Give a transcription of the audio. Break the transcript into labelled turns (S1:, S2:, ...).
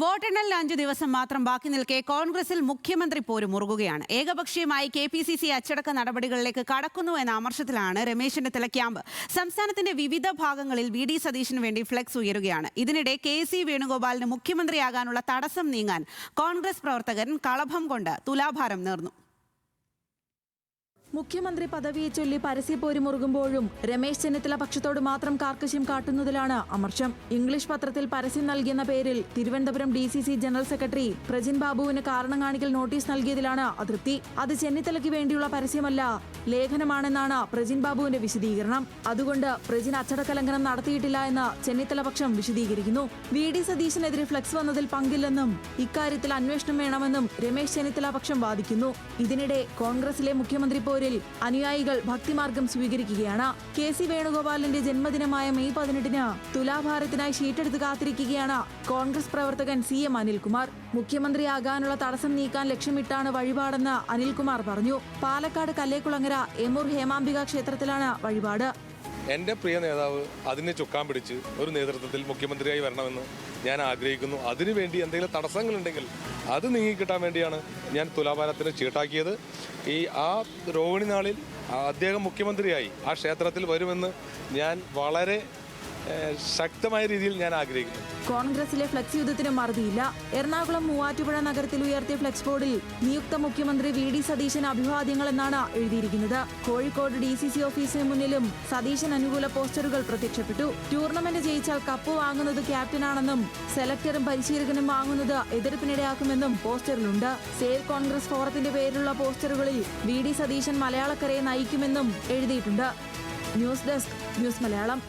S1: വോട്ടെണ്ണലിന് 5 ദിവസം മാത്രം ബാക്കി നിൽക്കെ കോൺഗ്രസിൽ മുഖ്യമന്ത്രി പോര് മുറുകുകയാണ്. ഏകപക്ഷീയമായി KPCC അച്ചടക്ക നടപടികളിലേക്ക് കടക്കുന്നു എന്ന അമർഷത്തിലാണ് രമേശ് ചെന്നിത്തല ക്യാമ്പ്. സംസ്ഥാനത്തിന്റെ വിവിധ ഭാഗങ്ങളിൽ VD സതീശന് വേണ്ടി ഫ്ലെക്സ് ഉയരുകയാണ്. ഇതിനിടെ KC വേണുഗോപാലിന് മുഖ്യമന്ത്രിയാകാനുള്ള തടസ്സം നീങ്ങാൻ കോൺഗ്രസ് പ്രവർത്തകൻ കളഭം കൊണ്ട് തുലാഭാരം നേർന്നു.
S2: മുഖ്യമന്ത്രി പദവിയെ ചൊല്ലി പരസ്യപ്പോര് മുറുകുമ്പോഴും രമേശ് ചെന്നിത്തല പക്ഷത്തോട് മാത്രം കാർക്കശ്യം കാട്ടുന്നതിലാണ് അമർഷം. ഇംഗ്ലീഷ് പത്രത്തിൽ പരസ്യം നൽകിയെന്ന പേരിൽ Thiruvananthapuram DCC general secretary Prajin ബാബുവിന് കാരണം കാണിക്കൽ നോട്ടീസ് നൽകിയതിലാണ് അതൃപ്തി. അത് ചെന്നിത്തലയ്ക്ക് വേണ്ടിയുള്ള പരസ്യമല്ല, ലേഖനമാണെന്നാണ് പ്രജിൻ ബാബുവിന്റെ വിശദീകരണം. അതുകൊണ്ട് പ്രജിൻ അച്ചടക്ക ലംഘനം നടത്തിയിട്ടില്ല എന്ന് ചെന്നിത്തല പക്ഷം വിശദീകരിക്കുന്നു. VD സതീശനെതിരെ ഫ്ലെക്സ് വന്നതിൽ പങ്കില്ലെന്നും ഇക്കാര്യത്തിൽ അന്വേഷണം വേണമെന്നും രമേശ് ചെന്നിത്തല പക്ഷം വാദിക്കുന്നു. ഇതിനിടെ കോൺഗ്രസിലെ മുഖ്യമന്ത്രി അനുയായികൾ ഭക്തിമാർഗം സ്വീകരിക്കുകയാണ്. KC വേണുഗോപാലിന്റെ ജന്മദിനമായ മെയ് 18-ന് തുലാഭാരത്തിനായി ഷീറ്റെടുത്ത് കാത്തിരിക്കുകയാണ് കോൺഗ്രസ് പ്രവർത്തകൻ CM അനിൽകുമാർ. മുഖ്യമന്ത്രിയാകാനുള്ള തടസ്സം നീക്കാൻ ലക്ഷ്യമിട്ടാണ് വഴിപാടെന്ന് അനിൽകുമാർ പറഞ്ഞു. പാലക്കാട് കല്ലേക്കുളങ്ങര എമൂർ ഹേമാംബിക ക്ഷേത്രത്തിലാണ് വഴിപാട്.
S3: എൻ്റെ പ്രിയ നേതാവ് അതിനെ ചുക്കാൻ പിടിച്ച് ഒരു നേതൃത്വത്തിൽ മുഖ്യമന്ത്രിയായി വരണമെന്ന് ഞാൻ ആഗ്രഹിക്കുന്നു. അതിനുവേണ്ടി എന്തെങ്കിലും തടസ്സങ്ങളുണ്ടെങ്കിൽ അത് നീങ്ങിക്കിട്ടാൻ വേണ്ടിയാണ് ഞാൻ തുലാഭാരത്തിന് ചീട്ടാക്കിയത്. ആ രോഹിണി നാളിൽ അദ്ദേഹം മുഖ്യമന്ത്രിയായി ആ ക്ഷേത്രത്തിൽ വരുമെന്ന് ഞാൻ വളരെ ശക്തമായ രീതിയിൽ ഞാൻ ആഗ്രഹിക്കുന്നു.
S2: കോൺഗ്രസിലെ ഫ്ലെക്സ് യുദ്ധത്തിന് മറുതിയില്ല. എറണാകുളം മൂവാറ്റുപുഴ നഗരത്തിൽ ഉയർത്തിയ ഫ്ലെക്സ് ബോർഡിൽ നിയുക്ത മുഖ്യമന്ത്രി VD സതീശന് അഭിവാദ്യങ്ങൾ എന്നാണ് എഴുതിയിരിക്കുന്നത്. കോഴിക്കോട് DCC ഓഫീസിന് മുന്നിലും സതീശൻ അനുകൂല പോസ്റ്ററുകൾ പ്രത്യക്ഷപ്പെട്ടു. ടൂർണമെന്റ് ജയിച്ചാൽ കപ്പ് വാങ്ങുന്നത് ക്യാപ്റ്റനാണെന്നും സെലക്ടറും പരിശീലകനും വാങ്ങുന്നത് എതിർപ്പിനിടയാക്കുമെന്നും പോസ്റ്ററിലുണ്ട്. സേവ് കോൺഗ്രസ് ഫോറത്തിന്റെ പേരിലുള്ള പോസ്റ്ററുകളിൽ VD സതീശൻ മലയാളക്കരയെ നയിക്കുമെന്നും എഴുതിയിട്ടുണ്ട്. News desk news Malayalam.